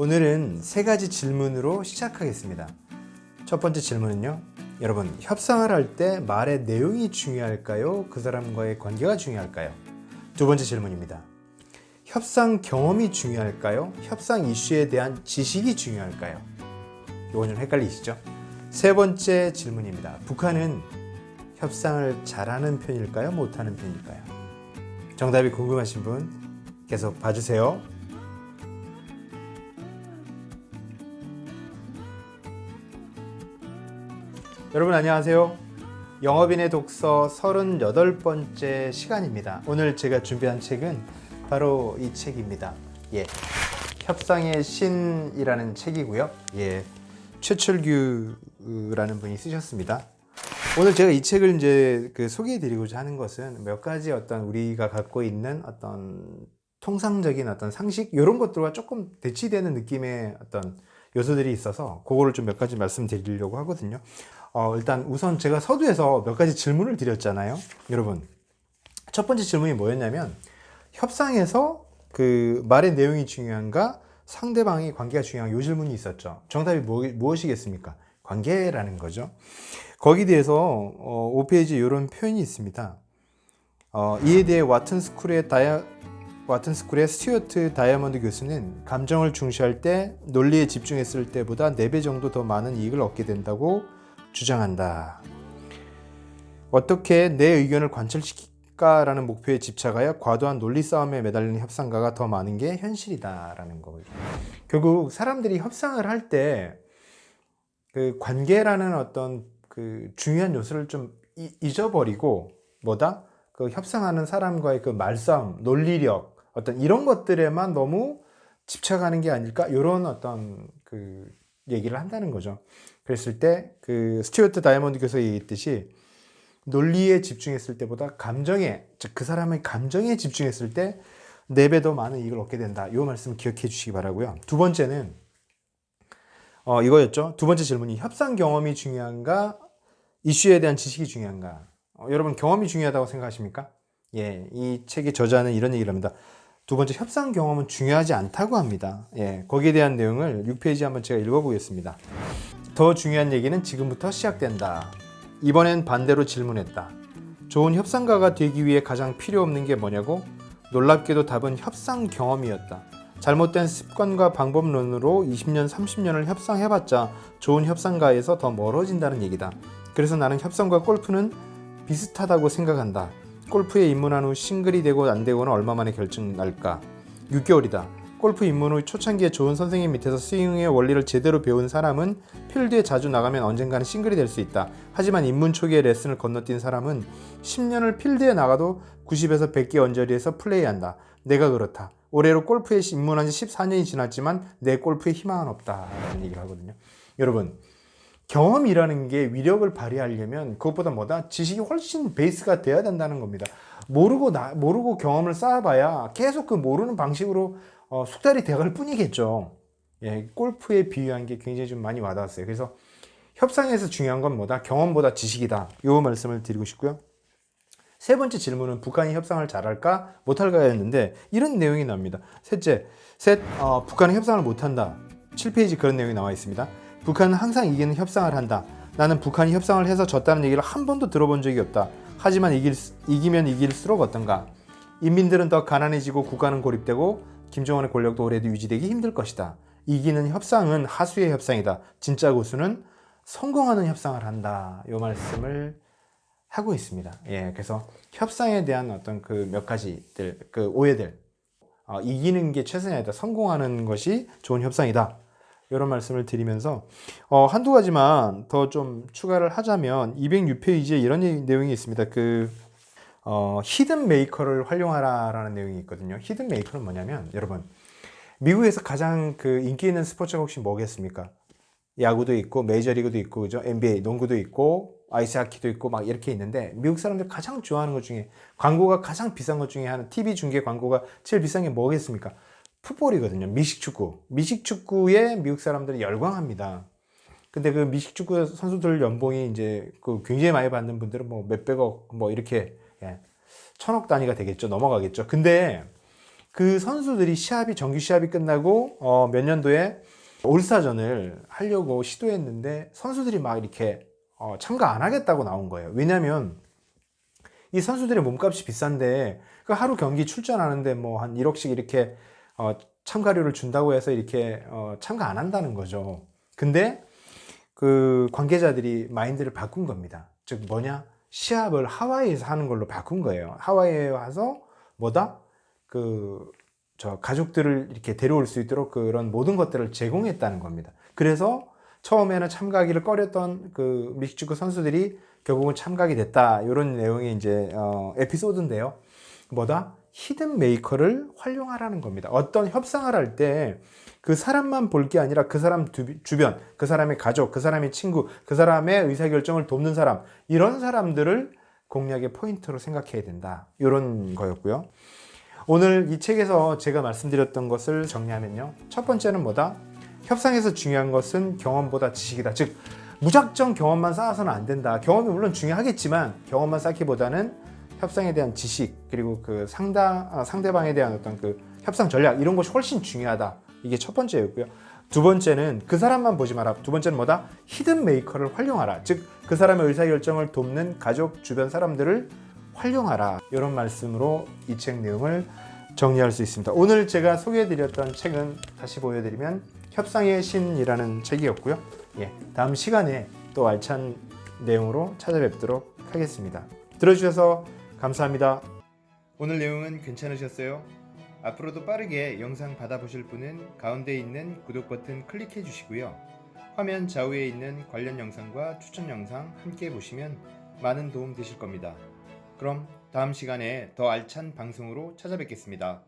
오늘은 세 가지 질문으로 시작하겠습니다. 첫 번째 질문은요. 여러분, 협상을 할 때 말의 내용이 중요할까요? 그 사람과의 관계가 중요할까요? 두 번째 질문입니다. 협상 경험이 중요할까요? 협상 이슈에 대한 지식이 중요할까요? 이건 좀 헷갈리시죠? 세 번째 질문입니다. 북한은 협상을 잘하는 편일까요? 못하는 편일까요? 정답이 궁금하신 분 계속 봐주세요. 여러분 안녕하세요. 영업인의 독서 38번째 시간입니다. 오늘 제가 준비한 책은 바로 이 책입니다. 협상의 신이라는 책이고요. 최철규라는 분이 쓰셨습니다. 오늘 제가 이 책을 이제 소개해 드리고자 하는 것은 몇 가지 어떤 우리가 갖고 있는 어떤 통상적인 어떤 상식 이런 것들과 조금 대치되는 느낌의 어떤 요소들이 있어서 그거를 좀 몇 가지 말씀드리려고 하거든요. 일단 우선 제가 서두에서 몇 가지 질문을 드렸잖아요. 여러분, 첫 번째 질문이 뭐였냐면 협상에서 그 말의 내용이 중요한가 상대방의 관계가 중요한가 이 질문이 있었죠. 정답이 무엇이겠습니까? 관계라는 거죠. 거기에 대해서 5페이지에 이런 표현이 있습니다. 이에 대해 와튼스쿨의 스튜어트 다이아몬드 교수는 감정을 중시할 때 논리에 집중했을 때보다 4배 정도 더 많은 이익을 얻게 된다고 주장한다. 어떻게 내 의견을 관철시킬까라는 목표에 집착하여 과도한 논리 싸움에 매달리는 협상가가 더 많은 게 현실이다라는 거죠. 결국 사람들이 협상을 할 때 그 관계라는 어떤 그 중요한 요소를 좀 잊어버리고 그 협상하는 사람과의 그 말싸움, 논리력 어떤 이런 것들에만 너무 집착하는 게 아닐까 이런 어떤 그 얘기를 한다는 거죠. 그랬을 때 그 스튜어트 다이아몬드 교수가 얘기했듯이 논리에 집중했을 때보다 감정에, 즉 그 사람의 감정에 집중했을 때 4배 더 많은 이익을 얻게 된다. 이 말씀 기억해 주시기 바라고요. 두 번째는 이거였죠. 두 번째 질문이 협상 경험이 중요한가 이슈에 대한 지식이 중요한가. 여러분 경험이 중요하다고 생각하십니까? 이 책의 저자는 이런 얘기를 합니다. 두 번째, 협상 경험은 중요하지 않다고 합니다. 거기에 대한 내용을 6페이지 한번 제가 읽어보겠습니다. 더 중요한 얘기는 지금부터 시작된다. 이번엔 반대로 질문했다. 좋은 협상가가 되기 위해 가장 필요 없는 게 뭐냐고? 놀랍게도 답은 협상 경험이었다. 잘못된 습관과 방법론으로 20년, 30년을 협상해봤자 좋은 협상가에서 더 멀어진다는 얘기다. 그래서 나는 협상과 골프는 비슷하다고 생각한다. 골프에 입문한 후 싱글이 되고 안 되고는 얼마 만에 결정 날까? 6개월이다. 골프 입문 후 초창기에 좋은 선생님 밑에서 스윙의 원리를 제대로 배운 사람은 필드에 자주 나가면 언젠가는 싱글이 될 수 있다. 하지만 입문 초기에 레슨을 건너뛴 사람은 10년을 필드에 나가도 90에서 100개 언저리에서 플레이한다. 내가 그렇다. 올해로 골프에 입문한 지 14년이 지났지만 내 골프에 희망은 없다. 라는 얘기를 하거든요. 여러분, 경험이라는 게 위력을 발휘하려면 그것보다 지식이 훨씬 베이스가 돼야 된다는 겁니다. 모르고 경험을 쌓아봐야 계속 그 모르는 방식으로 숙달이 돼갈 뿐이겠죠. 골프에 비유한 게 굉장히 좀 많이 와닿았어요. 그래서 협상에서 중요한 건 경험보다 지식이다. 이 말씀을 드리고 싶고요. 세 번째 질문은 북한이 협상을 잘할까 못할까였는데 이런 내용이 나옵니다. 북한은 협상을 못한다. 7페이지 그런 내용이 나와 있습니다. 북한은 항상 이기는 협상을 한다. 나는 북한이 협상을 해서 졌다는 얘기를 한 번도 들어본 적이 없다. 하지만 이기면 이길수록 어떤가? 인민들은 더 가난해지고 국가는 고립되고 김정은의 권력도 오래도 유지되기 힘들 것이다. 이기는 협상은 하수의 협상이다. 진짜 고수는 성공하는 협상을 한다. 이 말씀을 하고 있습니다. 그래서 협상에 대한 어떤 그 몇 가지들, 그 오해들, 이기는 게 최선이 아니다. 성공하는 것이 좋은 협상이다. 이런 말씀을 드리면서 한두 가지만 더 좀 추가를 하자면 206페이지에 이런 내용이 있습니다. 히든 메이커를 활용하라라는 내용이 있거든요. 히든 메이커는 뭐냐면 여러분 미국에서 가장 인기 있는 스포츠가 혹시 뭐겠습니까? 야구도 있고 메이저리그도 있고 그죠? NBA 농구도 있고 아이스하키도 있고 막 이렇게 있는데 미국 사람들 가장 좋아하는 것 중에 광고가 가장 비싼 것 중에 하나 TV 중계 광고가 제일 비싼 게 뭐겠습니까? 풋볼이거든요. 미식축구에 미국 사람들이 열광합니다. 근데 그 미식축구 선수들 연봉이 이제 굉장히 많이 받는 분들은 몇백억 이렇게 천억 단위가 되겠죠. 넘어가겠죠. 근데 그 선수들이 정규 시합이 끝나고 몇 년도에 올스타전을 하려고 시도했는데 선수들이 막 이렇게 참가 안 하겠다고 나온 거예요. 왜냐면 이 선수들의 몸값이 비싼데 그 하루 경기 출전하는데 뭐 한 1억씩 이렇게 참가료를 준다고 해서 이렇게 참가 안 한다는 거죠. 근데 그 관계자들이 마인드를 바꾼 겁니다. 즉 뭐냐? 시합을 하와이에서 하는 걸로 바꾼 거예요. 하와이에 와서 뭐다? 저 가족들을 이렇게 데려올 수 있도록 그런 모든 것들을 제공했다는 겁니다. 그래서 처음에는 참가하기를 꺼렸던 그 멕시코 선수들이 결국은 참가하게 됐다. 이런 내용이 이제 에피소드인데요. 뭐다? 히든 메이커를 활용하라는 겁니다. 어떤 협상을 할 때 그 사람만 볼 게 아니라 그 사람 주변, 그 사람의 가족, 그 사람의 친구, 그 사람의 의사결정을 돕는 사람, 이런 사람들을 공략의 포인트로 생각해야 된다. 이런 거였고요. 오늘 이 책에서 제가 말씀드렸던 것을 정리하면요. 첫 번째는 뭐다? 협상에서 중요한 것은 경험보다 지식이다. 즉, 무작정 경험만 쌓아서는 안 된다. 경험이 물론 중요하겠지만 경험만 쌓기보다는 협상에 대한 지식, 그리고 그 상대방에 대한 어떤 그 협상 전략, 이런 것이 훨씬 중요하다. 이게 첫 번째였고요. 두 번째는 그 사람만 보지 마라. 두 번째는 뭐다? 히든 메이커를 활용하라. 즉, 그 사람의 의사결정을 돕는 가족, 주변 사람들을 활용하라. 이런 말씀으로 이 책 내용을 정리할 수 있습니다. 오늘 제가 소개해드렸던 책은 다시 보여드리면 협상의 신이라는 책이었고요. 다음 시간에 또 알찬 내용으로 찾아뵙도록 하겠습니다. 들어주셔서 감사합니다. 오늘 내용은 괜찮으셨어요? 앞으로도 빠르게 영상 받아보실 분은 가운데 있는 구독 버튼 클릭해 주시고요. 화면 좌우에 있는 관련 영상과 추천 영상 함께 보시면 많은 도움 되실 겁니다. 그럼 다음 시간에 더 알찬 방송으로 찾아뵙겠습니다.